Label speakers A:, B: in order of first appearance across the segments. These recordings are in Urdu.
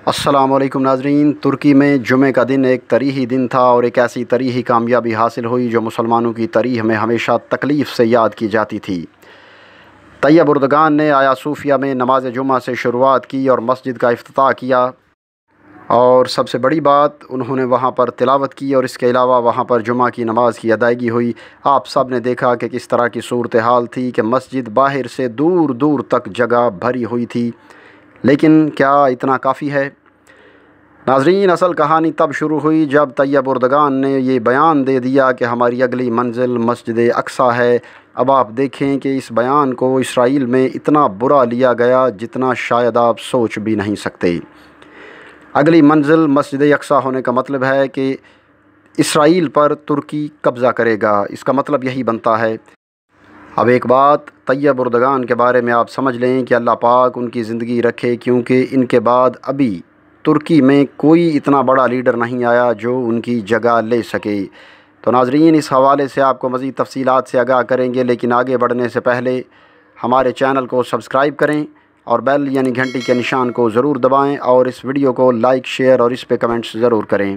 A: السلام علیکم ناظرین، ترکی میں جمعہ کا دن ایک تاریخی دن تھا اور ایک ایسی تاریخی کامیابی حاصل ہوئی جو مسلمانوں کی تاریخ میں ہمیشہ تکلیف سے یاد کی جاتی تھی۔ طیب اردگان نے آیا صوفیہ میں نماز جمعہ سے شروعات کی اور مسجد کا افتتاح کیا، اور سب سے بڑی بات انہوں نے وہاں پر تلاوت کی اور اس کے علاوہ وہاں پر جمعہ کی نماز کی ادائیگی ہوئی۔ آپ سب نے دیکھا کہ کس طرح کی صورتحال تھی کہ مسجد باہر سے دور دور تک جگہ بھری ہوئی تھی، لیکن کیا اتنا کافی ہے؟ ناظرین، اصل کہانی تب شروع ہوئی جب طیب اردگان نے یہ بیان دے دیا کہ ہماری اگلی منزل مسجد اقصیٰ ہے۔ اب آپ دیکھیں کہ اس بیان کو اسرائیل میں اتنا برا لیا گیا جتنا شاید آپ سوچ بھی نہیں سکتے۔ اگلی منزل مسجد اقصیٰ ہونے کا مطلب ہے کہ اسرائیل پر ترکی قبضہ کرے گا، اس کا مطلب یہی بنتا ہے۔ اب ایک بات طیب اردگان کے بارے میں آپ سمجھ لیں کہ اللہ پاک ان کی زندگی رکھے، کیونکہ ان کے بعد ابھی ترکی میں کوئی اتنا بڑا لیڈر نہیں آیا جو ان کی جگہ لے سکے۔ تو ناظرین، اس حوالے سے آپ کو مزید تفصیلات سے آگاہ کریں گے، لیکن آگے بڑھنے سے پہلے ہمارے چینل کو سبسکرائب کریں اور بیل یعنی گھنٹی کے نشان کو ضرور دبائیں، اور اس ویڈیو کو لائک، شیئر اور اس پہ کمنٹس ضرور کریں۔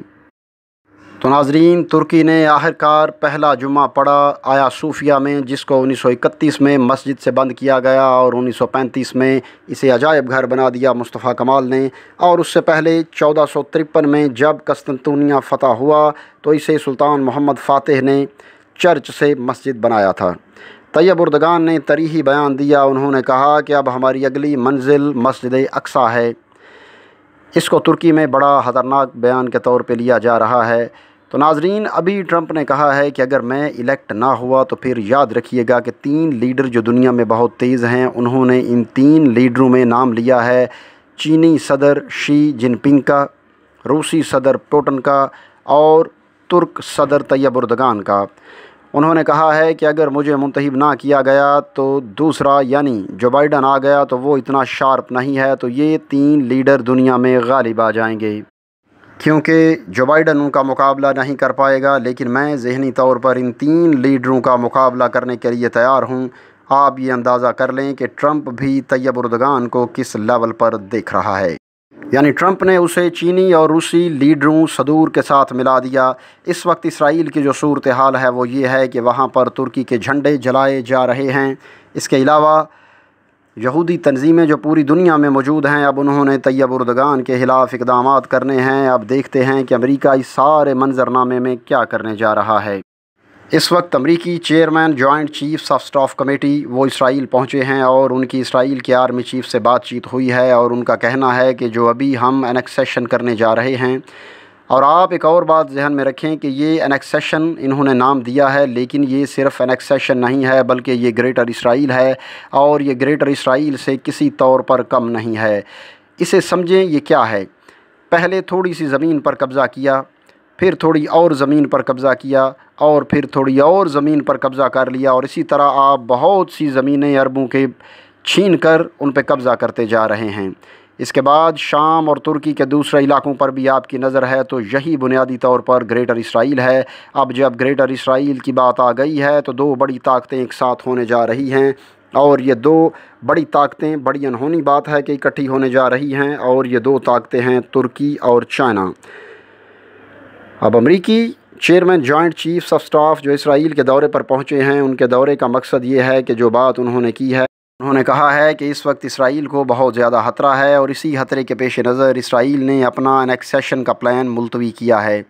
A: تو ناظرین، ترکی نے آخرکار پہلا جمعہ پڑھا آیا صوفیہ میں، جس کو 1931 میں مسجد سے بند کیا گیا اور 1935 میں اسے عجائب گھر بنا دیا مصطفیٰ کمال نے، اور اس سے پہلے 1453 میں جب قسطنطنیہ فتح ہوا تو اسے سلطان محمد فاتح نے چرچ سے مسجد بنایا تھا۔ طیب اردگان نے تاریخی بیان دیا، انہوں نے کہا کہ اب ہماری اگلی منزل مسجد اقصیٰ ہے۔ اس کو ترکی میں بڑا خطرناک بیان کے طور پہ لیا جا رہا ہے۔ تو ناظرین، ابھی ٹرمپ نے کہا ہے کہ اگر میں الیکٹ نہ ہوا تو پھر یاد رکھیے گا کہ 3 لیڈر جو دنیا میں بہت تیز ہیں، انہوں نے ان 3 لیڈروں میں نام لیا ہے چینی صدر شی جن پنگ کا، روسی صدر پوٹن کا اور ترک صدر طیب اردگان کا۔ انہوں نے کہا ہے کہ اگر مجھے منتخب نہ کیا گیا تو دوسرا یعنی جو بائیڈن آ گیا تو وہ اتنا شارپ نہیں ہے، تو یہ 3 لیڈر دنیا میں غالب آ جائیں گے، کیونکہ جو بائیڈن ان کا مقابلہ نہیں کر پائے گا، لیکن میں ذہنی طور پر ان 3 لیڈروں کا مقابلہ کرنے کے لیے تیار ہوں۔ آپ یہ اندازہ کر لیں کہ ٹرمپ بھی طیب اردگان کو کس لیول پر دیکھ رہا ہے، یعنی ٹرمپ نے اسے چینی اور روسی لیڈروں صدور کے ساتھ ملا دیا۔ اس وقت اسرائیل کی جو صورتحال ہے وہ یہ ہے کہ وہاں پر ترکی کے جھنڈے جلائے جا رہے ہیں۔ اس کے علاوہ یہودی تنظیمیں جو پوری دنیا میں موجود ہیں، اب انہوں نے طیب اردگان کے خلاف اقدامات کرنے ہیں۔ اب دیکھتے ہیں کہ امریکہ اس سارے منظرنامے میں کیا کرنے جا رہا ہے۔ اس وقت امریکی chairman joint chiefs of staff committee وہ اسرائیل پہنچے ہیں اور ان کی اسرائیل کے آرمی چیف سے بات چیت ہوئی ہے، اور ان کا کہنا ہے کہ جو ابھی ہم انیکسیشن کرنے جا رہے ہیں، اور آپ ایک اور بات ذہن میں رکھیں کہ یہ انیکسیشن انہوں نے نام دیا ہے، لیکن یہ صرف انیکسیشن نہیں ہے بلکہ یہ گریٹر اسرائیل ہے، اور یہ گریٹر اسرائیل سے کسی طور پر کم نہیں ہے۔ اسے سمجھیں یہ کیا ہے۔ پہلے تھوڑی سی زمین پر قبضہ کیا، پھر تھوڑی اور زمین پر قبضہ کیا، اور پھر تھوڑی اور زمین پر قبضہ کر لیا، اور اسی طرح آپ بہت سی زمینیں عربوں کے چھین کر ان پہ قبضہ کرتے جا رہے ہیں۔ اس کے بعد شام اور ترکی کے دوسرے علاقوں پر بھی آپ کی نظر ہے، تو یہی بنیادی طور پر گریٹر اسرائیل ہے۔ اب جب گریٹر اسرائیل کی بات آ گئی ہے تو 2 بڑی طاقتیں ایک ساتھ ہونے جا رہی ہیں، اور یہ 2 بڑی طاقتیں بڑی انہونی بات ہے کہ اکٹھی ہونے جا رہی ہیں، اور یہ 2 طاقتیں ہیں ترکی اور چائنا۔ اب امریکی chairman joint chiefs of staff جو اسرائیل کے دورے پر پہنچے ہیں، ان کے دورے کا مقصد یہ ہے کہ جو بات انہوں نے کی ہے، انہوں نے کہا ہے کہ اس وقت اسرائیل کو بہت زیادہ خطرہ ہے، اور اسی خطرے کے پیش نظر اسرائیل نے اپنا انیکسیشن کا پلان ملتوی کیا ہے۔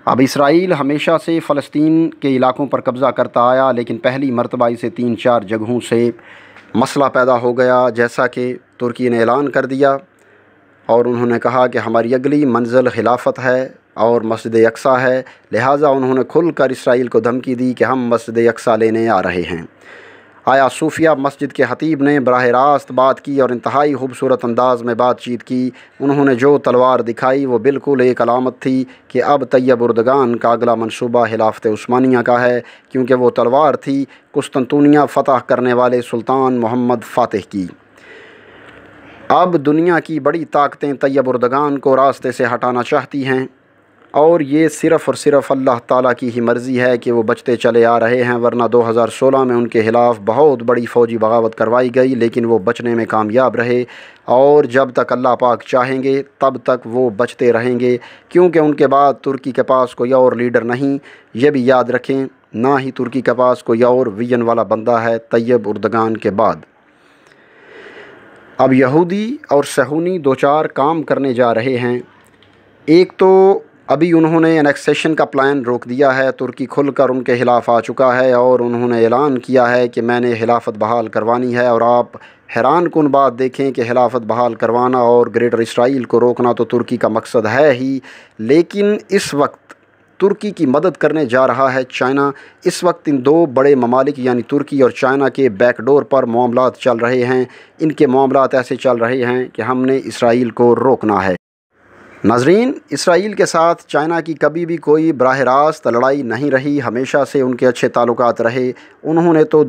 A: اب اسرائیل ہمیشہ سے فلسطین کے علاقوں پر قبضہ کرتا آیا، لیکن پہلی مرتبہ اسے 3-4 جگہوں سے مسئلہ پیدا ہو گیا، جیسا کہ ترکی نے اعلان کر دیا، اور انہوں نے کہا کہ ہماری اگلی منزل خلافت ہے اور مسجد اقصیٰ ہے، لہٰذا انہوں نے کھل کر اسرائیل کو دھمکی دی کہ ہم مسجد اقصیٰ لینے آ رہے ہیں۔ آیا صوفیہ مسجد کے خطیب نے براہ راست بات کی اور انتہائی خوبصورت انداز میں بات چیت کی۔ انہوں نے جو تلوار دکھائی وہ بالکل ایک علامت تھی کہ اب طیب اردگان کا اگلا منصوبہ خلافت عثمانیہ کا ہے، کیونکہ وہ تلوار تھی قسطنطنیہ فتح کرنے والے سلطان محمد فاتح کی۔ اب دنیا کی بڑی طاقتیں طیب اردگان کو راستے سے ہٹانا چاہتی ہیں۔ اور یہ صرف اور صرف اللہ تعالیٰ کی ہی مرضی ہے کہ وہ بچتے چلے آ رہے ہیں، ورنہ 2016 میں ان کے خلاف بہت بڑی فوجی بغاوت کروائی گئی، لیکن وہ بچنے میں کامیاب رہے، اور جب تک اللہ پاک چاہیں گے تب تک وہ بچتے رہیں گے، کیونکہ ان کے بعد ترکی کے پاس کوئی اور لیڈر نہیں۔ یہ بھی یاد رکھیں، نہ ہی ترکی کے پاس کوئی اور ویژن والا بندہ ہے طیب اردگان کے بعد۔ اب یہودی اور صہیونی دو چار کام کرنے جا رہے ہیں۔ ایک تو ابھی انہوں نے انیکسیشن کا پلان روک دیا ہے، ترکی کھل کر ان کے خلاف آ چکا ہے اور انہوں نے اعلان کیا ہے کہ میں نے خلافت بحال کروانی ہے، اور آپ حیران کن بات دیکھیں کہ خلافت بحال کروانا اور گریٹر اسرائیل کو روکنا تو ترکی کا مقصد ہے ہی، لیکن اس وقت ترکی کی مدد کرنے جا رہا ہے چائنا۔ اس وقت ان دو بڑے ممالک یعنی ترکی اور چائنا کے بیک ڈور پر معاملات چل رہے ہیں۔ ان کے معاملات ایسے چل رہے ہیں کہ ہم نے اسرائیل کو روکنا ہے۔ ناظرین، اسرائیل کے ساتھ چائنا کی کبھی بھی کوئی براہ راست لڑائی نہیں رہی، ہمیشہ سے ان کے اچھے تعلقات رہے۔ انہوں نے تو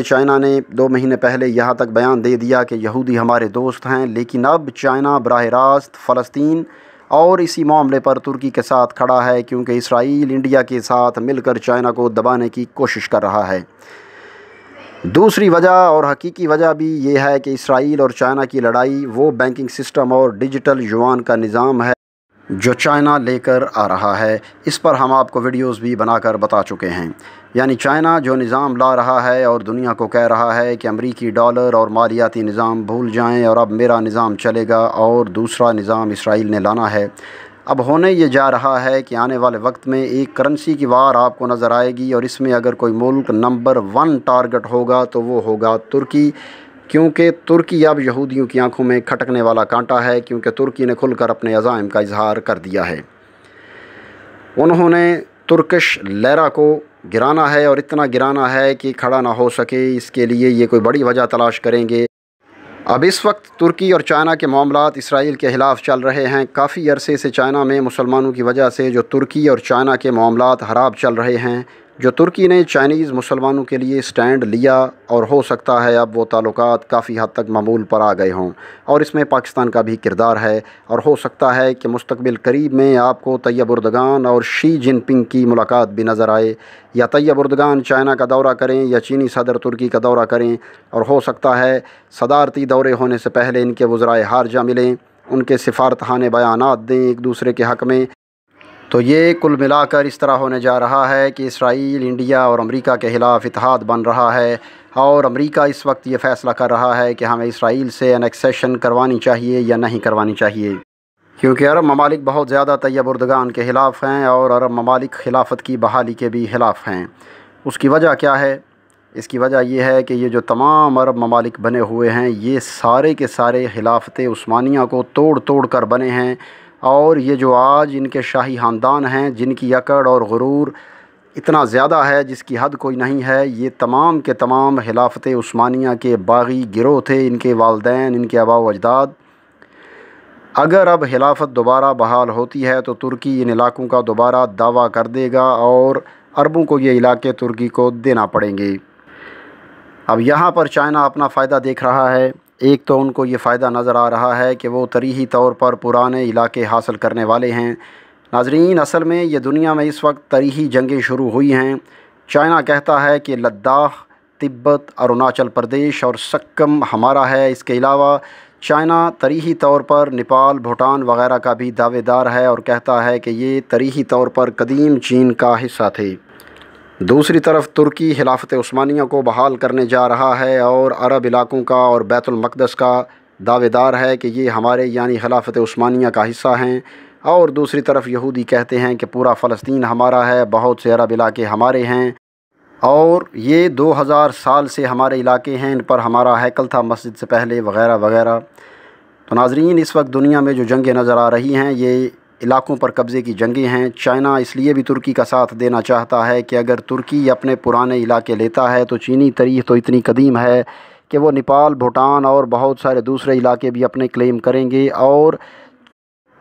A: چائنا نے 2 مہینے پہلے یہاں تک بیان دے دیا کہ یہودی ہمارے دوست ہیں، لیکن اب چائنا براہ راست فلسطین اور اسی معاملے پر ترکی کے ساتھ کھڑا ہے، کیونکہ اسرائیل انڈیا کے ساتھ مل کر چائنا کو دبانے کی کوشش کر رہا ہے۔ دوسری وجہ اور حقیقی وجہ بھی یہ ہے کہ اسرائیل اور چائنا کی لڑائی وہ بینکنگ سسٹم اور ڈیجیٹل یوان کا نظام ہے جو چائنا لے کر آ رہا ہے۔ اس پر ہم آپ کو ویڈیوز بھی بنا کر بتا چکے ہیں۔ یعنی چائنا جو نظام لا رہا ہے اور دنیا کو کہہ رہا ہے کہ امریکی ڈالر اور مالیاتی نظام بھول جائیں اور اب میرا نظام چلے گا، اور دوسرا نظام اسرائیل نے لانا ہے۔ اب ہونے یہ جا رہا ہے کہ آنے والے وقت میں ایک کرنسی کی وار آپ کو نظر آئے گی، اور اس میں اگر کوئی ملک نمبر 1 ٹارگٹ ہوگا تو وہ ہوگا ترکی، کیونکہ ترکی اب یہودیوں کی آنکھوں میں کھٹکنے والا کانٹا ہے، کیونکہ ترکی نے کھل کر اپنے عزائم کا اظہار کر دیا ہے۔ انہوں نے ترکش لیرا کو گرانا ہے، اور اتنا گرانا ہے کہ کھڑا نہ ہو سکے۔ اس کے لیے یہ کوئی بڑی وجہ تلاش کریں گے۔ اب اس وقت ترکی اور چائنا کے معاملات اسرائیل کے خلاف چل رہے ہیں۔ کافی عرصے سے چائنا میں مسلمانوں کی وجہ سے جو ترکی اور چائنا کے معاملات خراب چل رہے ہیں، جو ترکی نے چائنیز مسلمانوں کے لیے سٹینڈ لیا، اور ہو سکتا ہے اب وہ تعلقات کافی حد تک معمول پر آ گئے ہوں، اور اس میں پاکستان کا بھی کردار ہے، اور ہو سکتا ہے کہ مستقبل قریب میں آپ کو طیب اردگان اور شی جن پنگ کی ملاقات بھی نظر آئے، یا طیب اردگان چائنا کا دورہ کریں یا چینی صدر ترکی کا دورہ کریں، اور ہو سکتا ہے صدارتی دورے ہونے سے پہلے ان کے وزرائے خارجہ ملیں، ان کے سفارتخانے بیانات دیں ایک دوسرے کے حق میں۔ تو یہ کل ملا کر اس طرح ہونے جا رہا ہے کہ اسرائیل، انڈیا اور امریکہ کے خلاف اتحاد بن رہا ہے، اور امریکہ اس وقت یہ فیصلہ کر رہا ہے کہ ہمیں اسرائیل سے انیکسیشن کروانی چاہیے یا نہیں کروانی چاہیے، کیونکہ عرب ممالک بہت زیادہ طیب اردگان کے خلاف ہیں، اور عرب ممالک خلافت کی بحالی کے بھی خلاف ہیں۔ اس کی وجہ کیا ہے؟ اس کی وجہ یہ ہے کہ یہ جو تمام عرب ممالک بنے ہوئے ہیں، یہ سارے کے سارے خلافت عثمانیہ کو توڑ توڑ کر بنے ہیں، اور یہ جو آج ان کے شاہی خاندان ہیں جن کی اکڑ اور غرور اتنا زیادہ ہے جس کی حد کوئی نہیں ہے، یہ تمام کے تمام خلافت عثمانیہ کے باغی گروہ تھے، ان کے والدین، ان کے آباء و اجداد۔ اگر اب خلافت دوبارہ بحال ہوتی ہے تو ترکی ان علاقوں کا دوبارہ دعویٰ کر دے گا، اور عربوں کو یہ علاقے ترکی کو دینا پڑیں گے۔ اب یہاں پر چائنا اپنا فائدہ دیکھ رہا ہے۔ ایک تو ان کو یہ فائدہ نظر آ رہا ہے کہ وہ تاریخی طور پر پرانے علاقے حاصل کرنے والے ہیں۔ ناظرین، اصل میں یہ دنیا میں اس وقت تاریخی جنگیں شروع ہوئی ہیں۔ چائنا کہتا ہے کہ لداخ، تبت، اروناچل پردیش اور سکم ہمارا ہے۔ اس کے علاوہ چائنا تاریخی طور پر نیپال، بھوٹان وغیرہ کا بھی دعوے دار ہے، اور کہتا ہے کہ یہ تاریخی طور پر قدیم چین کا حصہ تھے۔ دوسری طرف ترکی خلافت عثمانیہ کو بحال کرنے جا رہا ہے، اور عرب علاقوں کا اور بیت المقدس کا دعوے دار ہے کہ یہ ہمارے یعنی خلافت عثمانیہ کا حصہ ہیں، اور دوسری طرف یہودی کہتے ہیں کہ پورا فلسطین ہمارا ہے، بہت سے عرب علاقے ہمارے ہیں، اور یہ 2000 سال سے ہمارے علاقے ہیں، ان پر ہمارا ہیکل تھا مسجد سے پہلے وغیرہ وغیرہ۔ تو ناظرین، اس وقت دنیا میں جو جنگیں نظر آ رہی ہیں یہ علاقوں پر قبضے کی جنگیں ہیں۔ چائنا اس لیے بھی ترکی کا ساتھ دینا چاہتا ہے کہ اگر ترکی اپنے پرانے علاقے لیتا ہے تو چینی تاریخ تو اتنی قدیم ہے کہ وہ نیپال، بھوٹان اور بہت سارے دوسرے علاقے بھی اپنے کلیم کریں گے، اور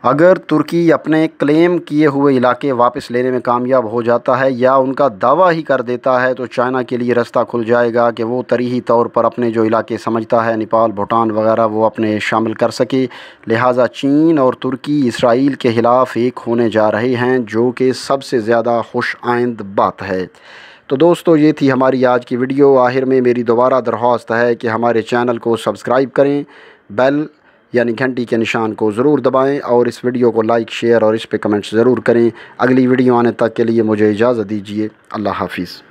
A: اگر ترکی اپنے کلیم کیے ہوئے علاقے واپس لینے میں کامیاب ہو جاتا ہے یا ان کا دعویٰ ہی کر دیتا ہے تو چائنا کے لیے رستہ کھل جائے گا کہ وہ طریحی طور پر اپنے جو علاقے سمجھتا ہے نیپال، بھوٹان وغیرہ وہ اپنے شامل کر سکے۔ لہٰذا چین اور ترکی اسرائیل کے خلاف ایک ہونے جا رہے ہیں، جو کہ سب سے زیادہ خوش آئند بات ہے۔ تو دوستو، یہ تھی ہماری آج کی ویڈیو۔ آخر میں میری دوبارہ درخواست ہے کہ ہمارے چینل کو سبسکرائب کریں، بیل یعنی گھنٹی کے نشان کو ضرور دبائیں اور اس ویڈیو کو لائک، شیئر اور اس پہ کمنٹس ضرور کریں۔ اگلی ویڈیو آنے تک کے لیے مجھے اجازت دیجیے۔ اللہ حافظ۔